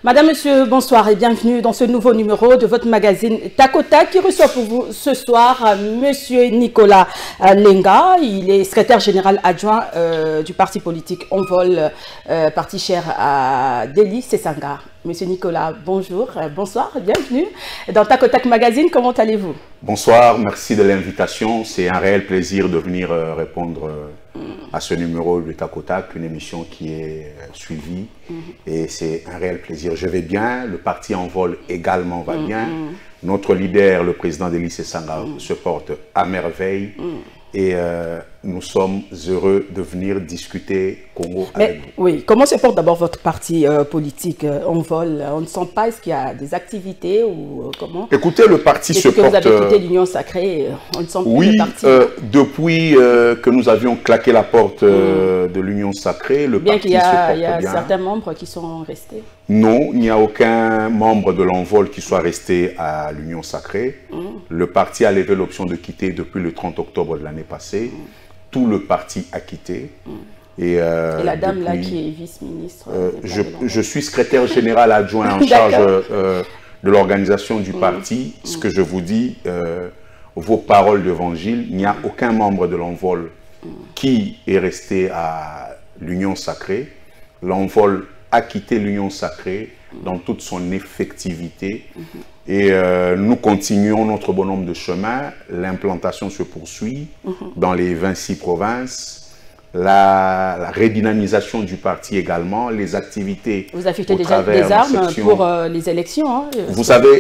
Madame, Monsieur, bonsoir et bienvenue dans ce nouveau numéro de votre magazine Tac au Tac qui reçoit pour vous ce soir Monsieur Nicolas Lenga. Il est secrétaire général adjoint du parti politique Envol, parti cher à Deli Sesanga. Monsieur Nicolas, bonjour, bonsoir, bienvenue dans Tac au Tac magazine. Comment allez-vous? Bonsoir, merci de l'invitation. C'est un réel plaisir de venir répondre à ce numéro de Tac au Tac, une émission qui est suivie. Et c'est un réel plaisir. Je vais bien, le parti Envol également va bien. Notre leader, le président Deli Sesanga, se porte à merveille. Et nous sommes heureux de venir discuter Congo avec vous. Oui, comment se porte d'abord votre parti politique Envol? On ne sent pas, est-ce qu'il y a des activités ou comment? Écoutez, le parti se porte... Depuis que vous avez quitté l'Union Sacrée, on ne sent plus le parti. Depuis que nous avions claqué la porte de l'Union Sacrée, le parti se porte bien. Il y a certains membres qui sont restés. Non, il n'y a aucun membre de l'Envol qui soit resté à l'Union Sacrée. Le parti a levé l'option de quitter depuis le 30 octobre de l'année passée. Tout le parti a quitté. Et la dame depuis, là qui est vice-ministre je suis secrétaire général adjoint en charge de l'organisation du parti. Ce que je vous dis, vos paroles d'évangile, il n'y a aucun membre de l'Envol qui est resté à l'Union Sacrée. L'Envol a quitté l'Union Sacrée dans toute son effectivité. Et nous continuons notre bonhomme de chemin. L'implantation se poursuit dans les 26 provinces. La redynamisation du parti également, les activités. Vous affectez déjà des armes pour les élections. Hein,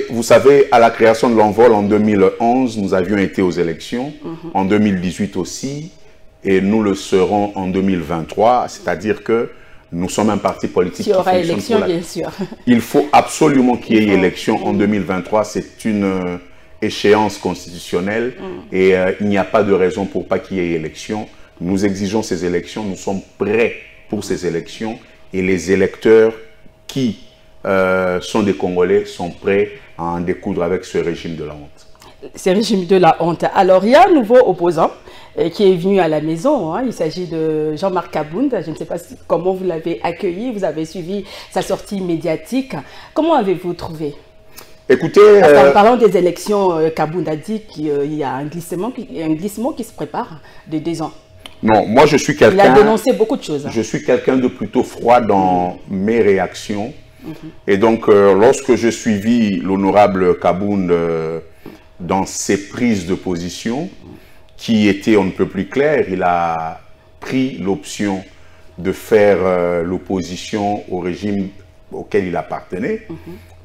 vous savez, à la création de l'Envol en 2011, nous avions été aux élections. En 2018 aussi. Et nous le serons en 2023. C'est-à-dire que nous sommes un parti politique qui aura élection, bien sûr. Il faut absolument qu'il y ait élection en 2023. C'est une échéance constitutionnelle et il n'y a pas de raison pour pas qu'il y ait élection. Nous exigeons ces élections, nous sommes prêts pour ces élections et les électeurs qui sont des Congolais sont prêts à en découdre avec ce régime de la honte. Ce régime de la honte. Alors, il y a un nouveau opposant qui est venu à la maison. Hein. Il s'agit de Jean-Marc Kabound. Je ne sais pas comment vous l'avez accueilli. Vous avez suivi sa sortie médiatique. Comment avez-vous trouvé? Écoutez... En parlant des élections, Kabound a dit qu'il y a un glissement qui se prépare de 2 ans. Non, moi je suis quelqu'un... Il a dénoncé beaucoup de choses. Je suis quelqu'un de plutôt froid dans mes réactions. Et donc, lorsque je suivis l'honorable Kabound dans ses prises de position, qui étaient on ne peut plus claires, il a pris l'option de faire l'opposition au régime auquel il appartenait,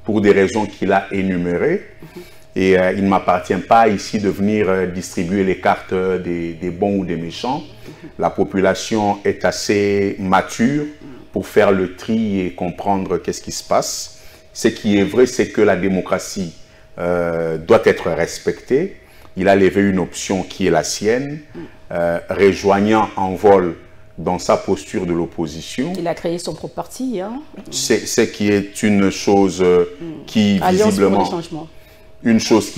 pour des raisons qu'il a énumérées. Et il ne m'appartient pas ici de venir distribuer les cartes des bons ou des méchants. La population est assez mature pour faire le tri et comprendre qu'est-ce qui se passe. Ce qui est vrai, c'est que la démocratie doit être respectée. Il a levé une option qui est la sienne, rejoignant Envol dans sa posture de l'opposition. Il a créé son propre parti. Hein. C'est qui est une chose qui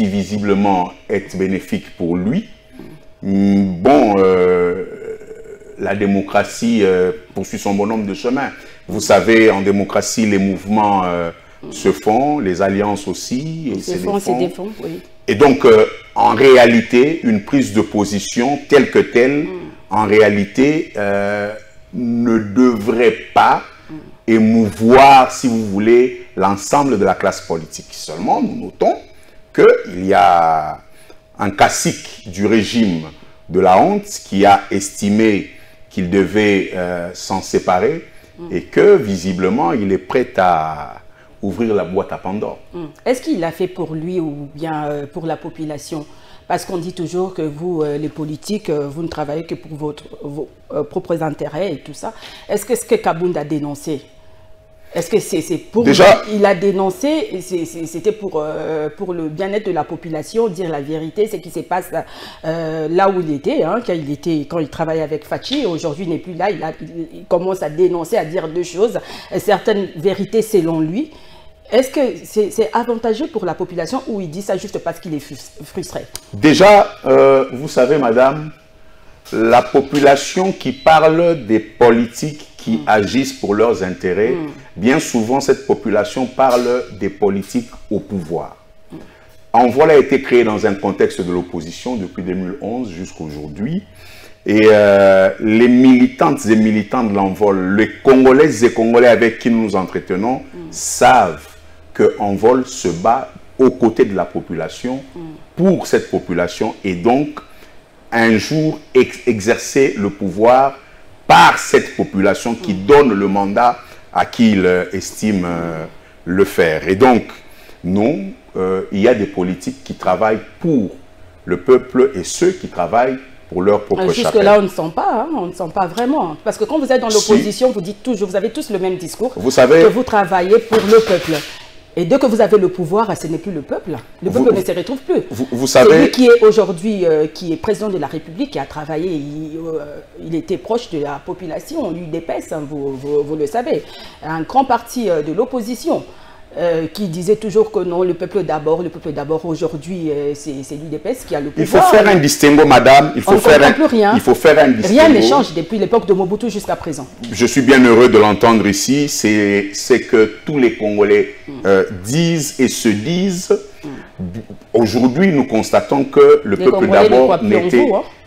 visiblement est bénéfique pour lui. Bon, la démocratie poursuit son bonhomme de chemin. Vous savez, en démocratie, les mouvements se font, les alliances aussi. Se défont, oui. Et donc, en réalité, une prise de position telle que telle, en réalité, ne devrait pas émouvoir, si vous voulez, l'ensemble de la classe politique. Seulement, nous notons qu'il y a un cacique du régime de la honte qui a estimé qu'il devait s'en séparer et que, visiblement, il est prêt à ouvrir la boîte à Pandore. Est-ce qu'il l'a fait pour lui ou bien pour la population? Parce qu'on dit toujours que vous, les politiques, vous ne travaillez que pour vos propres intérêts et tout ça. Est-ce que ce que Kabound a dénoncé, est-ce que c'est pour déjà, lui, il a dénoncé, c'était pour le bien-être de la population, dire la vérité, ce qui se passe là où il était, hein, quand il travaillait avec Fachi, aujourd'hui il n'est plus là, il commence à dénoncer, à dire 2 choses, certaines vérités selon lui. Est-ce que c'est avantageux pour la population ou il dit ça juste parce qu'il est frustré? Déjà, vous savez, madame, la population qui parle des politiques qui agissent pour leurs intérêts, bien souvent cette population parle des politiques au pouvoir. Envol a été créé dans un contexte de l'opposition depuis 2011 jusqu'à aujourd'hui. Et les militantes et militants de l'Envol, les Congolaises et Congolais avec qui nous nous entretenons, savent que Envol se bat aux côtés de la population, pour cette population, et donc un jour exercer le pouvoir par cette population qui donne le mandat à qui il estime le faire. Et donc, non, il y a des politiques qui travaillent pour le peuple et ceux qui travaillent pour leur propre chapelle. Jusque-là, on ne sent pas, hein, on ne sent pas vraiment. Parce que quand vous êtes dans l'opposition, vous dites toujours, vous avez tous le même discours, vous savez, que vous travaillez pour le peuple. Et dès que vous avez le pouvoir, ce n'est plus le peuple. Le peuple ne se retrouve plus. Vous savez, c'est lui qui est aujourd'hui, qui est président de la République, qui a travaillé, il était proche de la population, l'UDPS, hein, vous le savez. Un grand parti de l'opposition. Qui disait toujours que non, le peuple d'abord, aujourd'hui, c'est l'UDPS qui a le pouvoir. Il faut faire un distinguo, madame. Il faut faire un distingo. Rien ne change depuis l'époque de Mobutu jusqu'à présent. Je suis bien heureux de l'entendre ici. C'est que tous les Congolais disent et se disent. Aujourd'hui, nous constatons que le peuple d'abord n'était...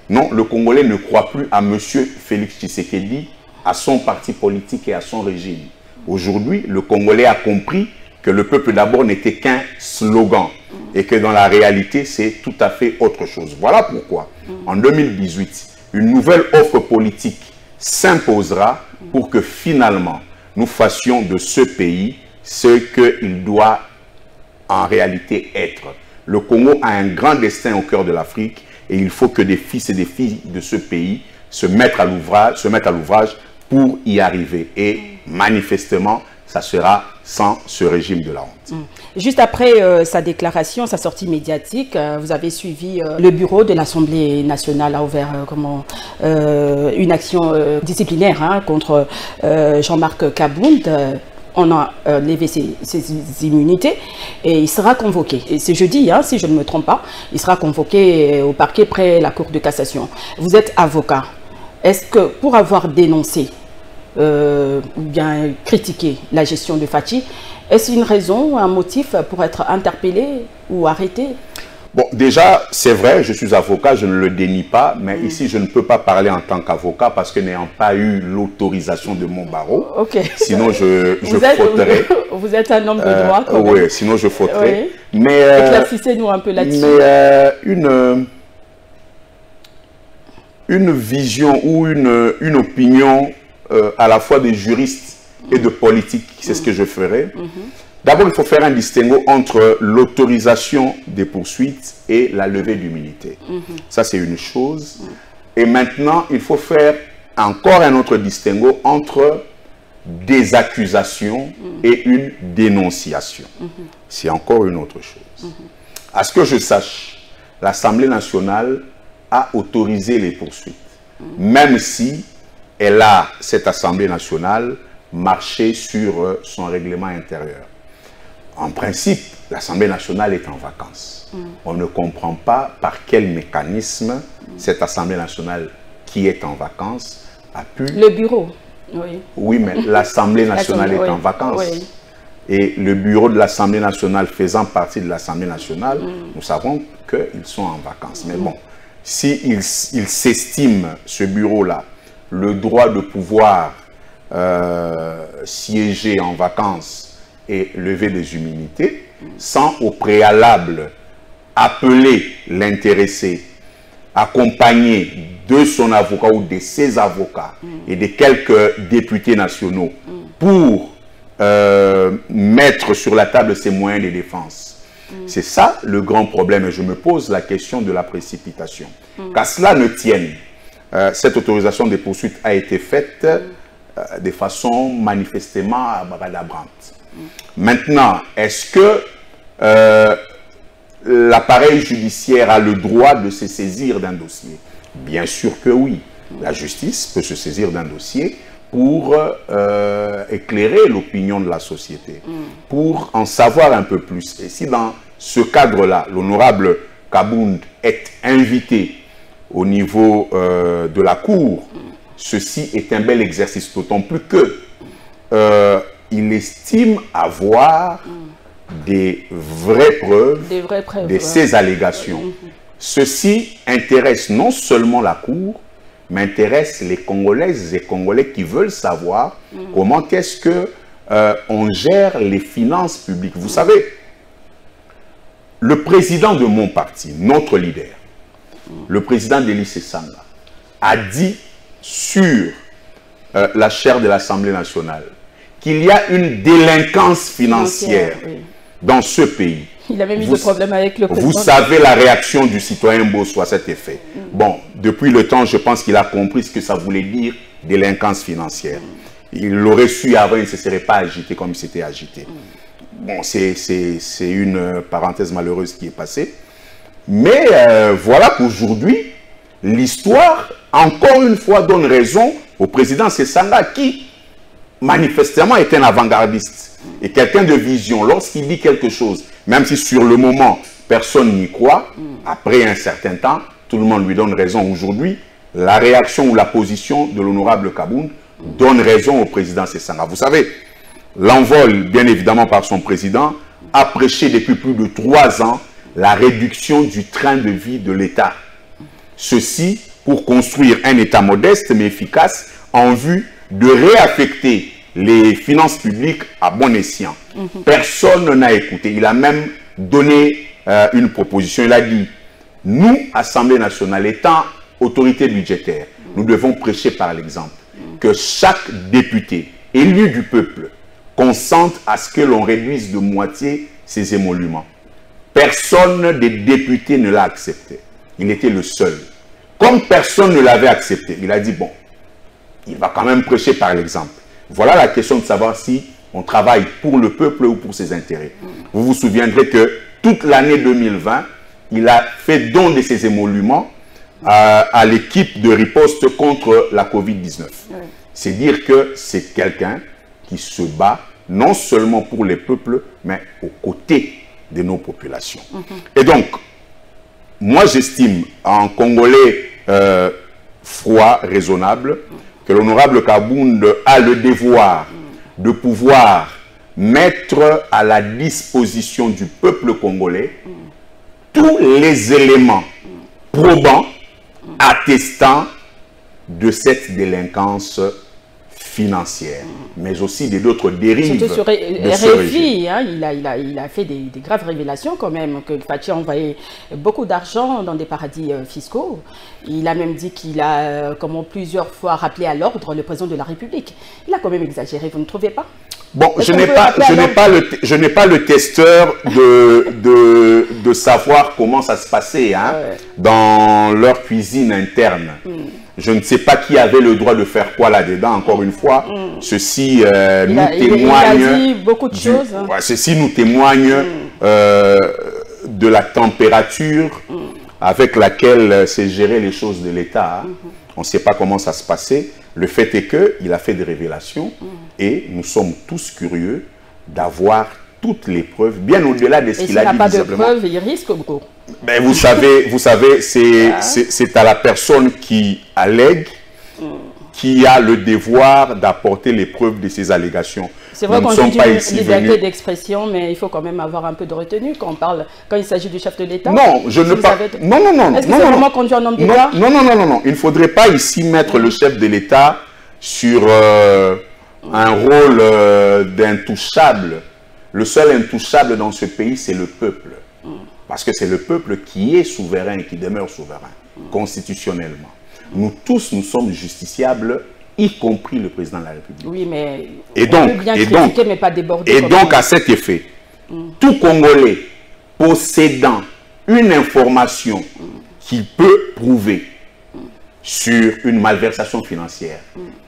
Non, le Congolais ne croit plus à M. Félix Tshisekedi, à son parti politique et à son régime. Aujourd'hui, le Congolais a compris que le peuple d'abord n'était qu'un slogan et que dans la réalité, c'est tout à fait autre chose. Voilà pourquoi, en 2018, une nouvelle offre politique s'imposera pour que finalement, nous fassions de ce pays ce qu'il doit en réalité être. Le Congo a un grand destin au cœur de l'Afrique et il faut que des fils et des filles de ce pays se mettent à l'ouvrage pour y arriver. Et manifestement, ça sera sans ce régime de la honte. Juste après sa déclaration, sa sortie médiatique, vous avez suivi le bureau de l'Assemblée nationale a ouvert une action disciplinaire hein, contre Jean-Marc Kabound. On a levé ses immunités et il sera convoqué. Et c'est jeudi, hein, si je ne me trompe pas, il sera convoqué au parquet près la Cour de cassation. Vous êtes avocat. Est-ce que pour avoir dénoncé ou bien critiquer la gestion de Fachi, est-ce une raison, un motif pour être interpellé ou arrêté? Bon, déjà, c'est vrai, je suis avocat, je ne le dénie pas, mais ici, je ne peux pas parler en tant qu'avocat parce que n'ayant pas eu l'autorisation de mon barreau, sinon je fauterais. Vous êtes un homme de droit, quand même. Oui, sinon je fauterais. Oui. Mais éclaircissez-nous un peu là-dessus. Mais une vision ou une opinion à la fois des juristes et de politiques, c'est ce que je ferai. D'abord, il faut faire un distinguo entre l'autorisation des poursuites et la levée d'immunité. Ça, c'est une chose. Et maintenant, il faut faire encore un autre distinguo entre des accusations et une dénonciation. C'est encore une autre chose. À ce que je sache, l'Assemblée nationale a autorisé les poursuites, même si elle a, cette Assemblée nationale, marché sur son règlement intérieur. En principe, l'Assemblée nationale est en vacances. On ne comprend pas par quel mécanisme cette Assemblée nationale qui est en vacances a pu... Le bureau, oui. Oui, mais l'Assemblée nationale est en vacances. Oui. Et le bureau de l'Assemblée nationale faisant partie de l'Assemblée nationale, nous savons qu'ils sont en vacances. Mais bon, s'ils s'estiment, ce bureau-là, le droit de pouvoir siéger en vacances et lever des immunités, sans au préalable appeler l'intéressé, accompagné de son avocat ou de ses avocats et de quelques députés nationaux pour mettre sur la table ses moyens de défense. C'est ça le grand problème et je me pose la question de la précipitation. Qu'à cela ne tienne, cette autorisation de poursuite a été faite de façon manifestement abracadabrante. Maintenant, est-ce que l'appareil judiciaire a le droit de se saisir d'un dossier? Bien sûr que oui. La justice peut se saisir d'un dossier pour éclairer l'opinion de la société, pour en savoir un peu plus. Et si dans ce cadre-là, l'honorable Kabound est invité au niveau de la Cour ceci est un bel exercice, d'autant plus que il estime avoir des vraies preuves de ces allégations. Ceci intéresse non seulement la Cour, mais intéresse les Congolaises et Congolais qui veulent savoir comment est-ce que on gère les finances publiques. Vous savez, le président de mon parti, notre leader, le président Delis Sesanga, a dit sur la chaire de l'Assemblée nationale qu'il y a une délinquance financière dans ce pays. Il a même eu des problèmes avec le président. Vous savez la réaction du citoyen Bosso à cet effet. Bon, depuis le temps, je pense qu'il a compris ce que ça voulait dire, délinquance financière. Il l'aurait su avant, il ne se serait pas agité comme il s'était agité. Bon, c'est une parenthèse malheureuse qui est passée. Mais voilà qu'aujourd'hui, l'histoire, encore une fois, donne raison au président Sesanga qui, manifestement, est un avant-gardiste et quelqu'un de vision. Lorsqu'il dit quelque chose, même si sur le moment, personne n'y croit, après un certain temps, tout le monde lui donne raison. Aujourd'hui, la réaction ou la position de l'honorable Kabound donne raison au président Sesanga. Vous savez, l'envol, bien évidemment par son président, a prêché depuis plus de 3 ans la réduction du train de vie de l'État. Ceci pour construire un État modeste mais efficace en vue de réaffecter les finances publiques à bon escient. Personne n'a écouté. Il a même donné une proposition. Il a dit, nous, Assemblée nationale, étant autorité budgétaire, nous devons prêcher par l'exemple. Que chaque député élu du peuple consente à ce que l'on réduise de moitié ses émoluments. Personne des députés ne l'a accepté. Il était le seul. Comme personne ne l'avait accepté, il a dit, bon, il va quand même prêcher par l'exemple. Voilà la question de savoir si on travaille pour le peuple ou pour ses intérêts. Vous vous souviendrez que toute l'année 2020, il a fait don de ses émoluments à l'équipe de riposte contre la Covid-19. C'est dire que c'est quelqu'un qui se bat non seulement pour les peuples, mais aux côtés de nos populations. Et donc, moi j'estime en Congolais froid, raisonnable, que l'honorable Kabound a le devoir de pouvoir mettre à la disposition du peuple congolais tous les éléments probants attestant de cette délinquance financière, mais aussi d'autres dérives. Surtout sur RFI, hein, il a fait des graves révélations quand même, que Fachi a envoyé beaucoup d'argent dans des paradis fiscaux. Il a même dit qu'il a plusieurs fois rappelé à l'ordre le président de la République. Il a quand même exagéré, vous ne trouvez pas? Bon, je n'ai pas le testeur de savoir comment ça se passait hein, dans leur cuisine interne. Je ne sais pas qui avait le droit de faire quoi là-dedans. Encore une fois, ceci nous témoigne. Il a dit beaucoup de choses. Hein. Ceci nous témoigne de la température avec laquelle s'est géré les choses de l'État. On ne sait pas comment ça se passait. Le fait est qu'il a fait des révélations et nous sommes tous curieux d'avoir toutes les preuves, bien au-delà de ce qu'il a dit. S'il n'a pas de preuves, il risque beaucoup. Ben vous savez, c'est à la personne qui allègue qui a le devoir d'apporter les preuves de ces allégations. C'est vrai qu'on dit une liberté d'expression, mais il faut quand même avoir un peu de retenue quand il s'agit du chef de l'État. Non, je ne pas. Non. Est-ce que c'est vraiment conduit en homme de droit? Non. Il ne faudrait pas ici mettre le chef de l'État sur un rôle d'intouchable. Le seul intouchable dans ce pays, c'est le peuple. Parce que c'est le peuple qui est souverain et qui demeure souverain, constitutionnellement. Nous tous, nous sommes justiciables, y compris le président de la République. Oui, mais on peut bien critiquer, mais pas déborder. Et donc, à cet effet, tout Congolais possédant une information qui peut prouver sur une malversation financière,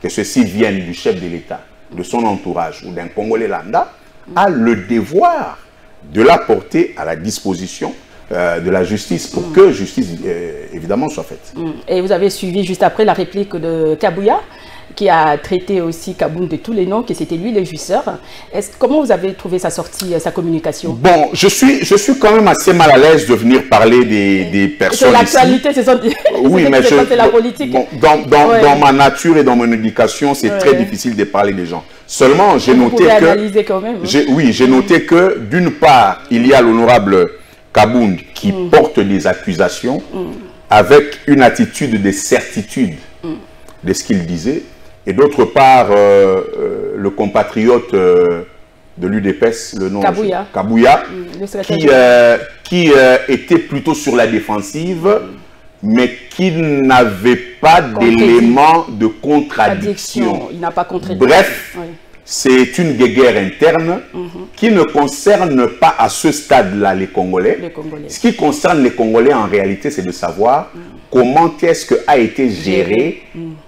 que ceci vienne du chef de l'État, de son entourage ou d'un Congolais lambda, a le devoir de la porter à la disposition de la justice pour que justice, évidemment, soit faite. Et vous avez suivi juste après la réplique de Kabouya. qui a traité aussi Kaboun de tous les noms, que c'était lui le jouisseur. Comment vous avez trouvé sa sortie, sa communication? Bon, je suis quand même assez mal à l'aise de venir parler des personnes. C'est l'actualité, c'est ça. Oui, mais c'est la politique. Bon, dans ma nature et dans mon éducation, c'est très difficile de parler des gens. Seulement, j'ai noté que... analyser quand même. Oui, j'ai noté que, d'une part, il y a l'honorable Kaboun qui porte des accusations avec une attitude de certitude de ce qu'il disait. Et d'autre part, le compatriote de l'UDPS, le nom Kabouya, qui était plutôt sur la défensive, mais qui n'avait pas d'éléments de contradiction. Il n'a pas contredit. Bref, c'est une guéguerre interne qui ne concerne pas à ce stade-là les Congolais. Ce qui concerne les Congolais en réalité, c'est de savoir comment est-ce qu'a été géré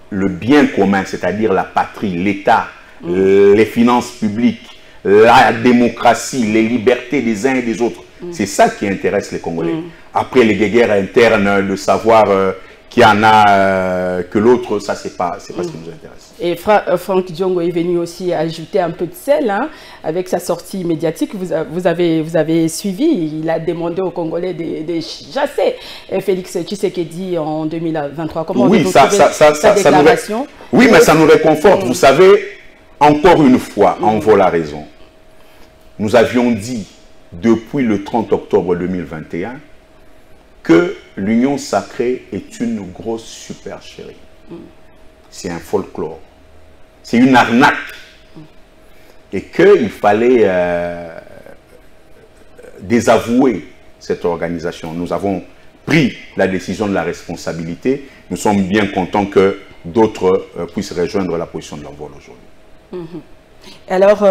le bien commun, c'est-à-dire la patrie, l'État, les finances publiques, la démocratie, les libertés des uns et des autres. C'est ça qui intéresse les Congolais. Après les guerres internes, de savoir qu'il y en a que l'autre, ça c'est pas ce qui nous intéresse. Et Franck Diongo est venu aussi ajouter un peu de sel, hein, avec sa sortie médiatique. Vous avez suivi, il a demandé aux Congolais de chasser Félix Tshisekedi en 2023. Comment vous trouvez sa déclaration? Oui, mais ça nous réconforte. Vous savez, encore une fois, en vaut la raison. Nous avions dit depuis le 30 octobre 2021 que l'union sacrée est une grosse supercherie. C'est un folklore. C'est une arnaque. Et qu'il fallait désavouer cette organisation. Nous avons pris la décision de la responsabilité. Nous sommes bien contents que d'autres puissent rejoindre la position de l'envol aujourd'hui. Alors,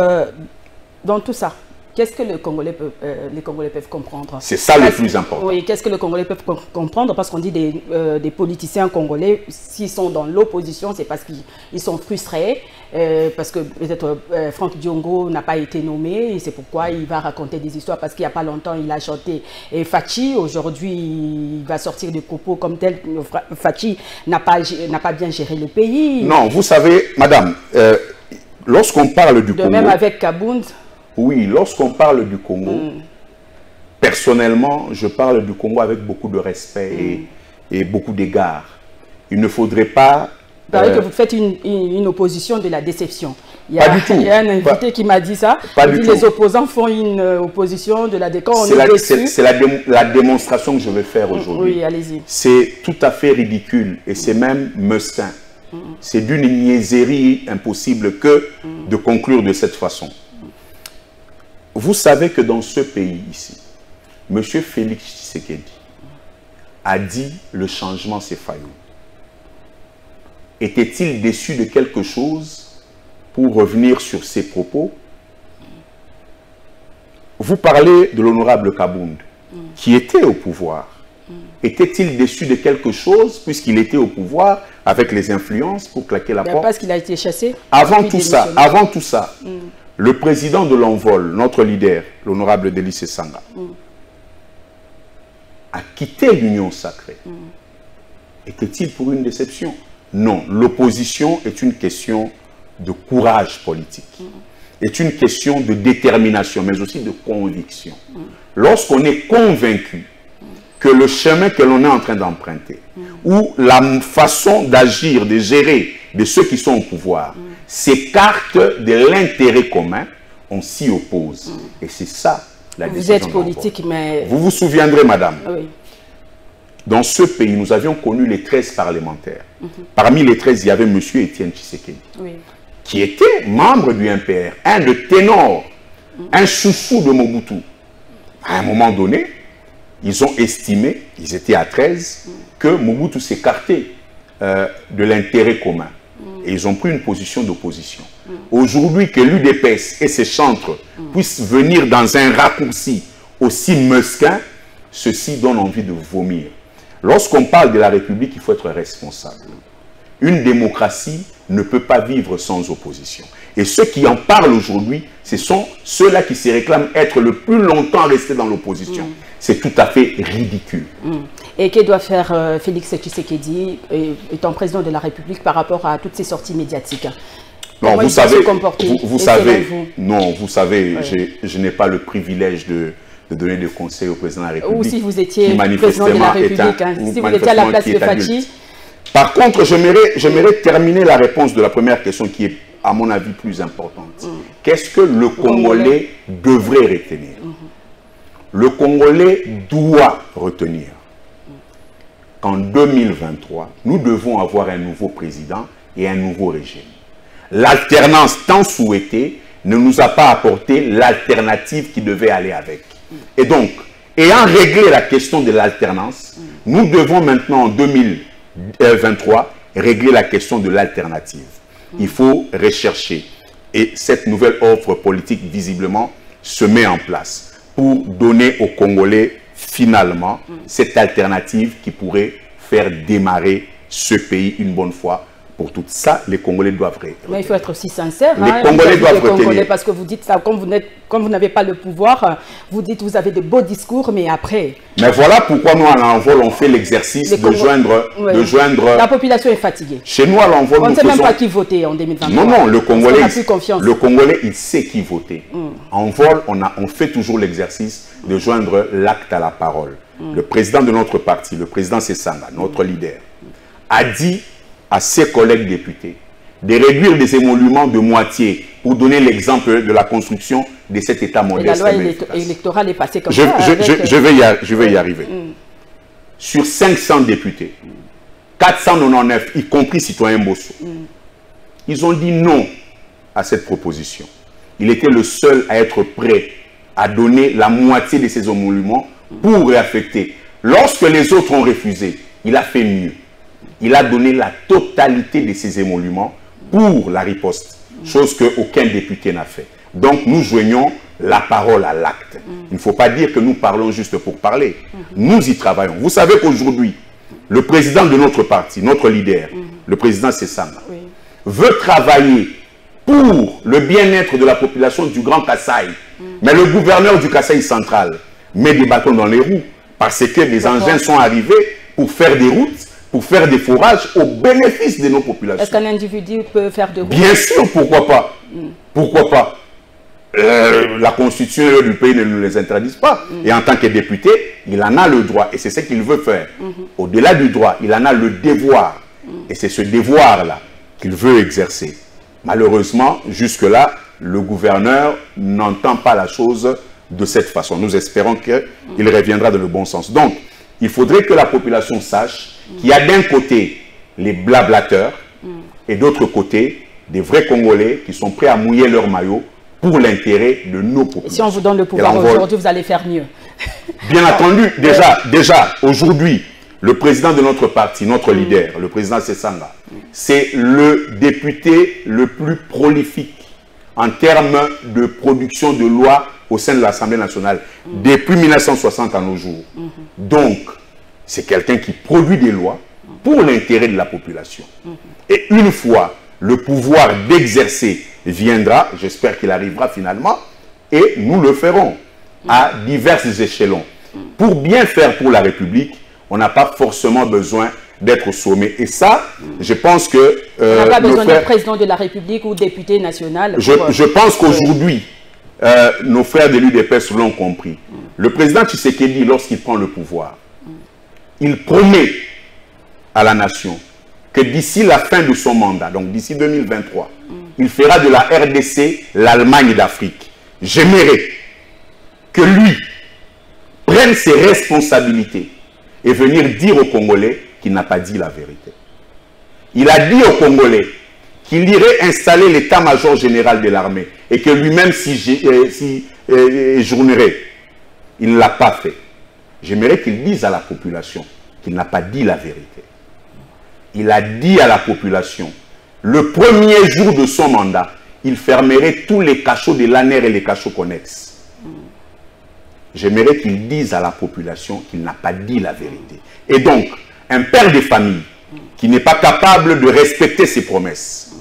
dans tout ça, qu'est-ce que les Congolais peuvent comprendre? C'est ça le plus important. Oui, qu'est-ce que les Congolais peuvent comprendre? Parce qu'on dit des politiciens congolais, s'ils sont dans l'opposition, c'est parce qu'ils sont frustrés, parce que peut-être Franck Diongo n'a pas été nommé, et c'est pourquoi il va raconter des histoires, parce qu'il n'y a pas longtemps, il a chanté Fachi, aujourd'hui, il va sortir des propos comme tel. Fachi n'a pas bien géré le pays. Non, vous savez, madame, lorsqu'on parle du Congo... De même avec Kaboun. Oui, lorsqu'on parle du Congo, personnellement, je parle du Congo avec beaucoup de respect et beaucoup d'égard. Il ne faudrait pas... Il paraît que vous faites une opposition de la déception. Pas du tout. Il y a un invité qui m'a dit ça. Il dit les opposants font une opposition de la déception. C'est la démonstration que je vais faire aujourd'hui. Oui, allez-y. C'est tout à fait ridicule et c'est même mesquin. C'est d'une niaiserie impossible que de conclure de cette façon. Vous savez que dans ce pays ici, M. Félix Tshisekedi a dit le changement c'est faillant. Était-il déçu de quelque chose pour revenir sur ses propos? Vous parlez de l'honorable Kaboun qui était au pouvoir. Était-il déçu de quelque chose puisqu'il était au pouvoir avec les influences pour claquer la porte? Parce qu'il a été chassé. Avant tout ça, le président de l'envol, notre leader, l'honorable Délice Sanga, a quitté l'union sacrée. Était-il pour une déception? Non, l'opposition est une question de courage politique, est une question de détermination, mais aussi de conviction. Lorsqu'on est convaincu que le chemin que l'on est en train d'emprunter, ou la façon d'agir, de gérer de ceux qui sont au pouvoir, s'écarte de l'intérêt commun, on s'y oppose. Et c'est ça la décision. Vous êtes politique, mais... Vous vous souviendrez, madame, oui. Dans ce pays, nous avions connu les 13 parlementaires. Parmi les 13, il y avait M. Étienne Tshisekedi, qui était membre du MPR, un de ténors, un chouchou de Mobutu. À un moment donné, ils ont estimé, ils étaient à 13, que Mobutu s'écartait de l'intérêt commun. Et ils ont pris une position d'opposition. Aujourd'hui, que l'UDPS et ses chantres puissent venir dans un raccourci aussi mesquin, ceci donne envie de vomir. Lorsqu'on parle de la République, il faut être responsable. Une démocratie ne peut pas vivre sans opposition. Et ceux qui en parlent aujourd'hui, ce sont ceux-là qui se réclament être le plus longtemps restés dans l'opposition. C'est tout à fait ridicule. Et que doit faire Félix Tshisekedi, étant président de la République, par rapport à toutes ces sorties médiatiques? Non, vous savez, je n'ai pas le privilège de donner des conseils au président de la République. Ou si vous étiez président de la République, si vous étiez à la place de Fachi. Par contre, j'aimerais terminer la réponse de la première question qui est, à mon avis, plus importante. Qu'est-ce que le Congolais devrait retenir? Le Congolais doit retenir qu'en 2023, nous devons avoir un nouveau président et un nouveau régime. L'alternance tant souhaitée ne nous a pas apporté l'alternative qui devait aller avec. Et donc, ayant réglé la question de l'alternance, nous devons maintenant en 2023 régler la question de l'alternative. Il faut rechercher. Et cette nouvelle offre politique, visiblement, se met en place pour donner aux Congolais, finalement, cette alternative qui pourrait faire démarrer ce pays une bonne fois. Pour tout ça, les Congolais doivent retenir. Mais il faut être aussi sincère. Les Congolais doivent retenir. Parce que vous dites ça, comme vous n'avez pas le pouvoir, vous dites que vous avez de beaux discours, mais après... Mais voilà pourquoi nous, à l'envol, on fait l'exercice de joindre... La population est fatiguée. Chez nous, à l'envol, on ne sait même pas qui voter en 2023. Non, non, le Congolais, il sait qui voter. En vol, on fait toujours l'exercice de joindre l'acte à la parole. Le président de notre parti, le président Sessanga, notre leader, a dit à ses collègues députés de réduire les émoluments de moitié pour donner l'exemple de la construction de cet État modeste. Et la loi électorale est passée comme ça. Je vais y arriver. Sur 500 députés, 499, y compris citoyens Bosso, ils ont dit non à cette proposition. Il était le seul à être prêt à donner la moitié de ces émoluments pour réaffecter. Lorsque les autres ont refusé, il a fait mieux. Il a donné la totalité de ces émoluments pour la riposte, chose qu'aucun député n'a fait. Donc nous joignons la parole à l'acte. Il ne faut pas dire que nous parlons juste pour parler. Nous y travaillons. Vous savez qu'aujourd'hui, le président de notre parti, notre leader, le président Sessanga, veut travailler pour le bien-être de la population du Grand Kasaï. Mais le gouverneur du Kasaï central met des bâtons dans les roues parce que des engins sont arrivés pour faire des routes, pour faire des forages au bénéfice de nos populations. Est-ce qu'un individu peut faire des routes? Bien sûr, pourquoi pas? Pourquoi pas? La constitution du pays ne nous les interdit pas. Et en tant que député, il en a le droit. Et c'est ce qu'il veut faire. Au-delà du droit, il en a le devoir. Et c'est ce devoir-là qu'il veut exercer. Malheureusement, jusque-là, le gouverneur n'entend pas la chose de cette façon. Nous espérons qu'il reviendra dans le bon sens. Donc, il faudrait que la population sache qu'il y a d'un côté les blablateurs et d'autre côté des vrais Congolais qui sont prêts à mouiller leur maillot pour l'intérêt de nos populations. Et si on vous donne le pouvoir aujourd'hui, vous allez faire mieux. Bien entendu, déjà aujourd'hui, le président de notre parti, notre leader, le président Sessanga, c'est le député le plus prolifique en termes de production de lois au sein de l'Assemblée nationale depuis 1960 à nos jours. Donc, c'est quelqu'un qui produit des lois pour l'intérêt de la population. Et une fois le pouvoir d'exercer viendra, j'espère qu'il arrivera finalement, et nous le ferons à divers échelons. Pour bien faire pour la République, on n'a pas forcément besoin d'être au sommet. Et ça, je pense que... on n'a pas besoin d'être président de la République ou député national. Je pense qu'aujourd'hui, nos frères de l'UDPS l'ont compris. Le président Tshisekedi, lorsqu'il prend le pouvoir, il promet à la nation que d'ici la fin de son mandat, donc d'ici 2023, il fera de la RDC l'Allemagne d'Afrique. J'aimerais que lui prenne ses responsabilités et venir dire aux Congolais qu'il n'a pas dit la vérité. Il a dit aux Congolais qu'il irait installer l'état-major général de l'armée et que lui-même journerait. Il ne l'a pas fait. J'aimerais qu'il dise à la population qu'il n'a pas dit la vérité. Il a dit à la population, le premier jour de son mandat, il fermerait tous les cachots de l'ANER et les cachots connexes. J'aimerais qu'il dise à la population qu'il n'a pas dit la vérité. Et donc, un père de famille qui n'est pas capable de respecter ses promesses,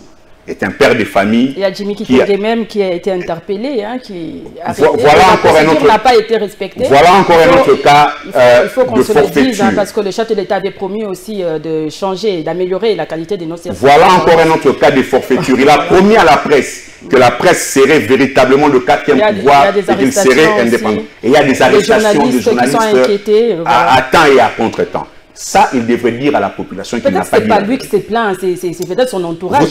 est un père de famille. Il y a Jimmy Kitenge même qui a été interpellé, hein, qui a n'a pas été respectée. Voilà encore un autre cas il faut qu'on se le dise, hein, parce que le chef de l'État avait promis aussi de changer, d'améliorer la qualité de nos services. Voilà encore un autre cas de forfaiture. Il a promis à la presse que la presse serait véritablement le quatrième pouvoir et qu'il serait indépendant. Et il y a des arrestations de journalistes qui sont inquiétés, à temps et à contre-temps. Ça, il devrait dire à la population qu'il n'a pas dit. Peut-être que ce n'est pas lui qui s'est plaint, c'est peut-être son entourage.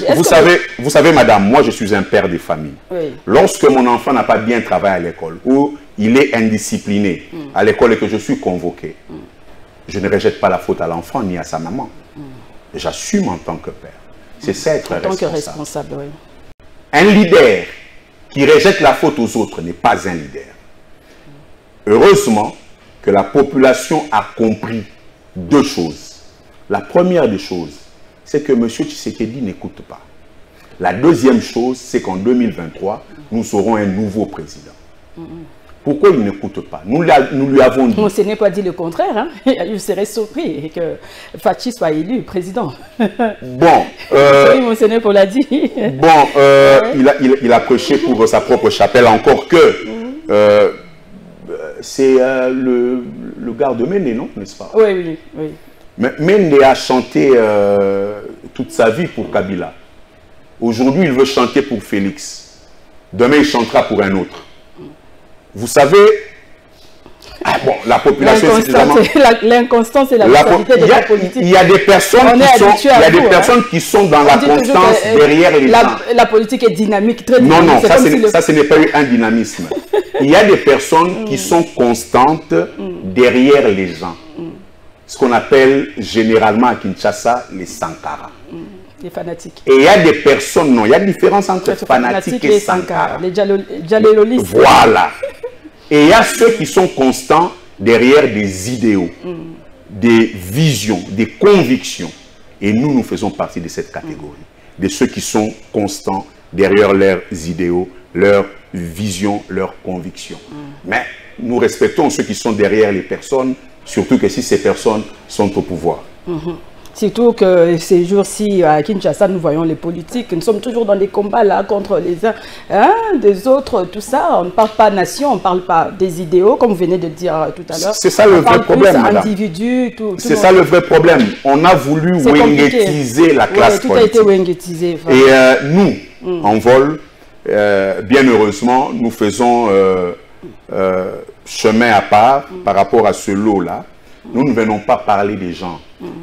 Vous savez, madame, moi je suis un père de famille. Oui. Lorsque mon enfant n'a pas bien travaillé à l'école ou il est indiscipliné à l'école et que je suis convoqué, je ne rejette pas la faute à l'enfant ni à sa maman. J'assume en tant que père. C'est ça être responsable. En tant que responsable, oui. Un leader qui rejette la faute aux autres n'est pas un leader. Heureusement que la population a compris deux choses. La première des choses, c'est que M. Tshisekedi n'écoute pas. La deuxième chose, c'est qu'en 2023, nous aurons un nouveau président. Pourquoi il n'écoute pas? Nous lui avons dit... Ce n'est pas dit le contraire. Hein? Je serais surpris que Fachi soit élu président. Bon. Monseigneur Paul l'a dit. Bon, il a prêché pour sa propre chapelle, encore que... c'est le garde Mende, non, n'est-ce pas? Oui, oui. Mais Mende a chanté toute sa vie pour Kabila. Aujourd'hui, il veut chanter pour Félix. Demain, il chantera pour un autre. Vous savez, bon, la population... L'inconstance et la responsabilité de la politique. Il y a des personnes qui sont dans la constance derrière les gens. La politique est dynamique, très dynamique. Non, ça, ce n'est pas un dynamisme. Il y a des personnes qui sont constantes derrière les gens. Ce qu'on appelle généralement à Kinshasa les Sankara. Les fanatiques. Et il y a des personnes, non, il y a une différence entre fanatiques et Sankara. Les Djalelolistes. Voilà. Et il y a ceux qui sont constants derrière des idéaux, des visions, des convictions. Et nous faisons partie de cette catégorie. De ceux qui sont constants derrière leurs idéaux, leurs visions, leurs convictions. Mais nous respectons ceux qui sont derrière les personnes, surtout que si ces personnes sont au pouvoir. Surtout que ces jours-ci, à Kinshasa, nous voyons les politiques. Nous sommes toujours dans des combats là contre les uns des autres, tout ça. On ne parle pas nation, on ne parle pas des idéaux, comme vous venez de dire tout à l'heure. C'est ça le vrai problème, madame. Individu, c'est ça le vrai problème. On a voulu wengetiser la classe politique. Tout a été wengetisé. Et nous, en vol, bien heureusement, nous faisons chemin à part par rapport à ce lot-là. Nous ne venons pas parler des gens.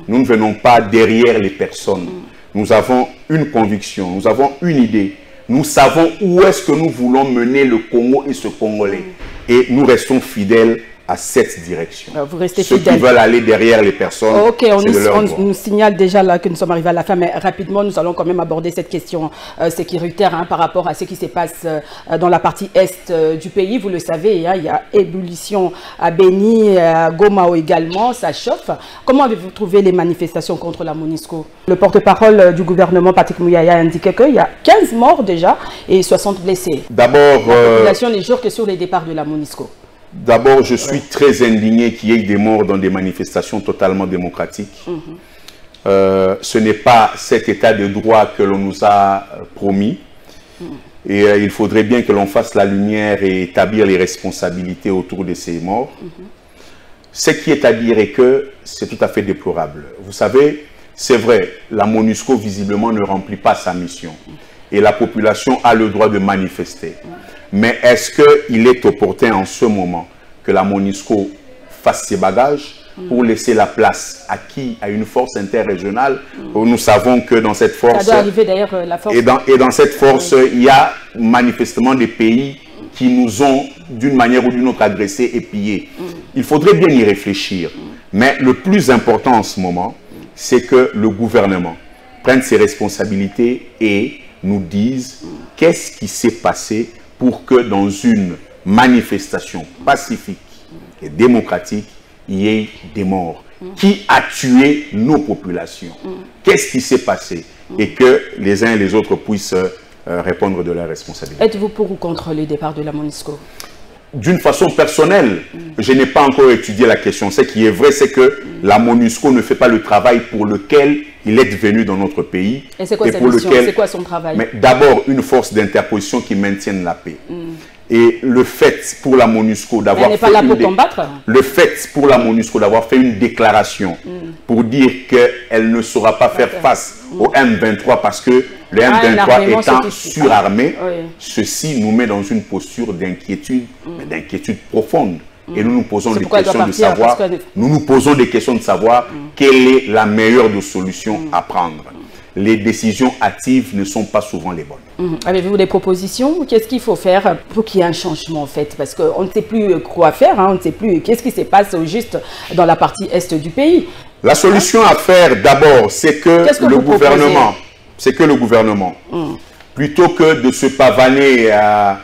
Nous ne venons pas derrière les personnes. Nous avons une conviction, nous avons une idée. Nous savons où est-ce que nous voulons mener le Congo et ce Congolais. Et nous restons fidèles à cette direction. Vous restez Ceux fidèles. qui veulent aller derrière les personnes, ok, on nous signale déjà là que nous sommes arrivés à la fin, mais rapidement, nous allons quand même aborder cette question sécuritaire par rapport à ce qui se passe dans la partie est du pays. Vous le savez, il y a ébullition à Beni, à Goma également, ça chauffe. Comment avez-vous trouvé les manifestations contre la MONUSCO? Le porte-parole du gouvernement, Patrick Mouyaya, a indiqué qu'il y a 15 morts déjà et 60 blessés. D'abord, la population n'est jour que sur les départs de la MONUSCO. D'abord, je suis très indigné qu'il y ait des morts dans des manifestations totalement démocratiques. Ce n'est pas cet état de droit que l'on nous a promis. Et il faudrait bien que l'on fasse la lumière et établir les responsabilités autour de ces morts. Ce qui est à dire est que c'est tout à fait déplorable. Vous savez, c'est vrai, la MONUSCO visiblement ne remplit pas sa mission. Et la population a le droit de manifester. Mais est-ce qu'il est opportun en ce moment que la MONUSCO fasse ses bagages pour laisser la place à qui? À une force interrégionale. Nous savons que dans cette force... Ça doit arriver d'ailleurs, la force... Et dans cette force, il y a manifestement des pays qui nous ont d'une manière ou d'une autre agressés et pillés. Il faudrait bien y réfléchir. Mais le plus important en ce moment, c'est que le gouvernement prenne ses responsabilités et nous dise qu'est-ce qui s'est passé pour que dans une manifestation pacifique et démocratique, il y ait des morts. Qui a tué nos populations? Qu'est-ce qui s'est passé? Et que les uns et les autres puissent répondre de leurs responsabilités. Êtes-vous pour ou contre le départ de la MONUSCO? D'une façon personnelle, je n'ai pas encore étudié la question. Ce qui est vrai, c'est que la MONUSCO ne fait pas le travail pour lequel il est venu dans notre pays. Et c'est quoi sa mission? C'est quoi son travail? Mais d'abord, une force d'interposition qui maintienne la paix. Et le fait pour la MONUSCO d'avoir fait le fait pour la MONUSCO d'avoir fait une déclaration pour dire qu'elle ne saura pas faire face au M23 parce que le M23 étant surarmé, ceci nous met dans une posture d'inquiétude, d'inquiétude profonde. Et nous nous posons des questions de savoir, quelle est la meilleure des solutions à prendre. Les décisions hâtives ne sont pas souvent les bonnes. Avez-vous des propositions? Qu'est-ce qu'il faut faire pour qu'il y ait un changement en fait? Parce qu'on ne sait plus quoi faire, on ne sait plus qu'est-ce qui se passe au juste dans la partie est du pays. La solution à faire d'abord, c'est que le gouvernement, plutôt que de se pavaner à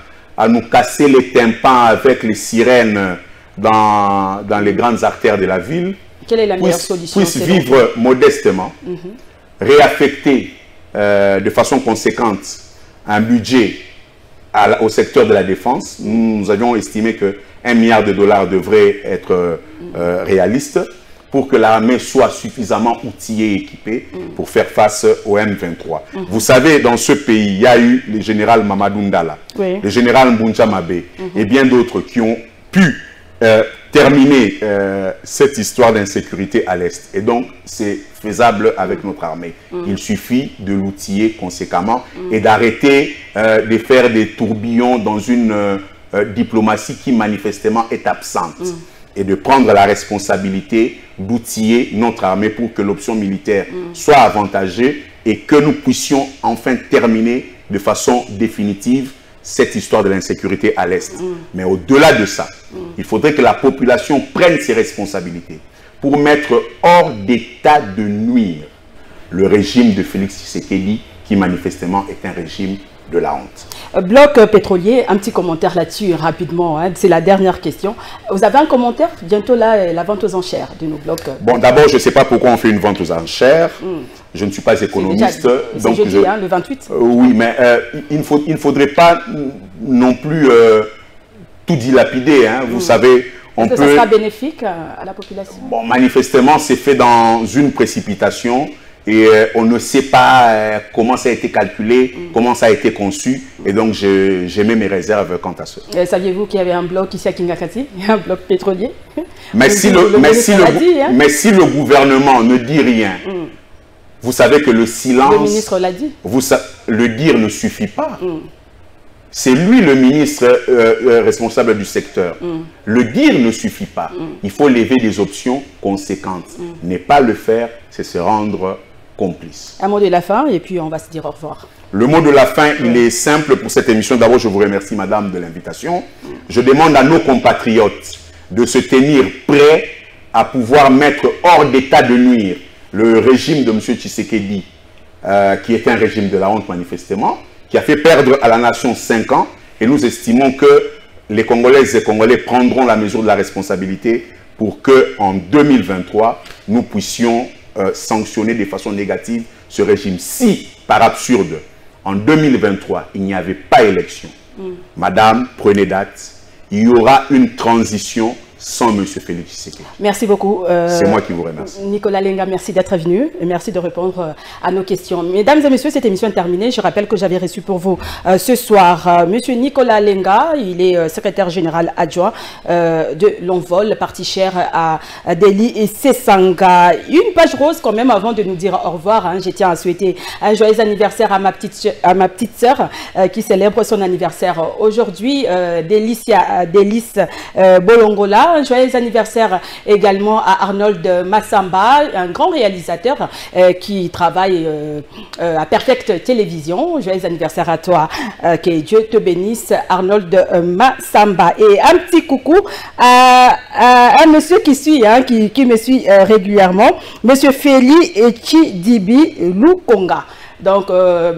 nous casser les tympans avec les sirènes dans les grandes artères de la ville, quelle est la meilleure solution? Puisse vivre modestement, réaffecter de façon conséquente un budget au secteur de la défense. Nous avions estimé que $1 milliard devrait être réaliste pour que l'armée soit suffisamment outillée et équipée pour faire face au M23. Vous savez, dans ce pays, il y a eu le général Mamadou Ndala, le général Mbunja Mabé et bien d'autres qui ont pu terminer cette histoire d'insécurité à l'Est. Et donc, c'est faisable avec notre armée. Il suffit de l'outiller conséquemment et d'arrêter de faire des tourbillons dans une diplomatie qui manifestement est absente. Et de prendre la responsabilité d'outiller notre armée pour que l'option militaire soit avantagée et que nous puissions enfin terminer de façon définitive cette histoire de l'insécurité à l'Est. Mais au-delà de ça, il faudrait que la population prenne ses responsabilités pour mettre hors d'état de nuire le régime de Félix Tshisekedi qui manifestement est un régime de la honte. Bloc pétrolier, un petit commentaire là-dessus rapidement, c'est la dernière question. Vous avez un commentaire? Bientôt là, la vente aux enchères de nos blocs. Bon, d'abord, je ne sais pas pourquoi on fait une vente aux enchères. Je ne suis pas économiste. C'est jeudi, le 28. Oui, mais il ne faudrait pas non plus tout dilapider. Vous savez, on peut... Ça sera bénéfique à la population? Bon, manifestement, c'est fait dans une précipitation. Et on ne sait pas comment ça a été calculé, comment ça a été conçu. Et donc, j'ai mis mes réserves quant à ça. Saviez-vous qu'il y avait un bloc ici à Kingakati, un bloc pétrolier? Mais si le gouvernement ne dit rien, vous savez que le silence... Le ministre l'a dit. Le dire ne suffit pas. C'est lui le ministre responsable du secteur. Le dire ne suffit pas. Il faut lever des options conséquentes. Ne pas le faire, c'est se rendre complice. Un mot de la fin et puis on va se dire au revoir. Le mot de la fin, il est simple pour cette émission. D'abord, je vous remercie, madame, de l'invitation. Je demande à nos compatriotes de se tenir prêts à pouvoir mettre hors d'état de nuire le régime de M. Tshisekedi, qui est un régime de la honte manifestement, qui a fait perdre à la nation 5 ans. Et nous estimons que les Congolaises et Congolais prendront la mesure de la responsabilité pour qu'en 2023, nous puissions sanctionner de façon négative ce régime. Si, par absurde, en 2023, il n'y avait pas élection, madame, prenez date, il y aura une transition sans M. Félix Tshisekedi. Merci beaucoup. C'est moi qui vous remercie. Nicolas Lenga, merci d'être venu et merci de répondre à nos questions. Mesdames et messieurs, cette émission est terminée. Je rappelle que j'avais reçu pour vous ce soir M. Nicolas Lenga. Il est secrétaire général adjoint de l'Envol, parti cher à Delhi et Sesanga. Une page rose quand même avant de nous dire au revoir. Je tiens à souhaiter un joyeux anniversaire à ma petite sœur qui célèbre son anniversaire aujourd'hui. Délice Bolongola. Un joyeux anniversaire également à Arnold Massamba, un grand réalisateur qui travaille à Perfect Télévision. Joyeux anniversaire à toi, que Dieu te bénisse, Arnold Massamba. Et un petit coucou à un monsieur qui me suit régulièrement, monsieur Feli Echidibi Lukonga. Donc,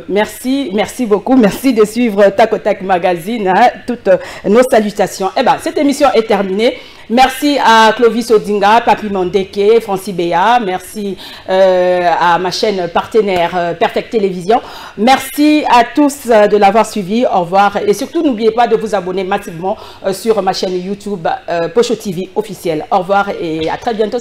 merci beaucoup. Merci de suivre Takotak Magazine. Toutes nos salutations. Eh bien, cette émission est terminée. Merci à Clovis Odinga, Papi Mandeke, Francis Béa. Merci à ma chaîne partenaire Perfect Télévision. Merci à tous de l'avoir suivi. Au revoir. Et surtout, n'oubliez pas de vous abonner massivement sur ma chaîne YouTube Pocho TV officielle. Au revoir et à très bientôt.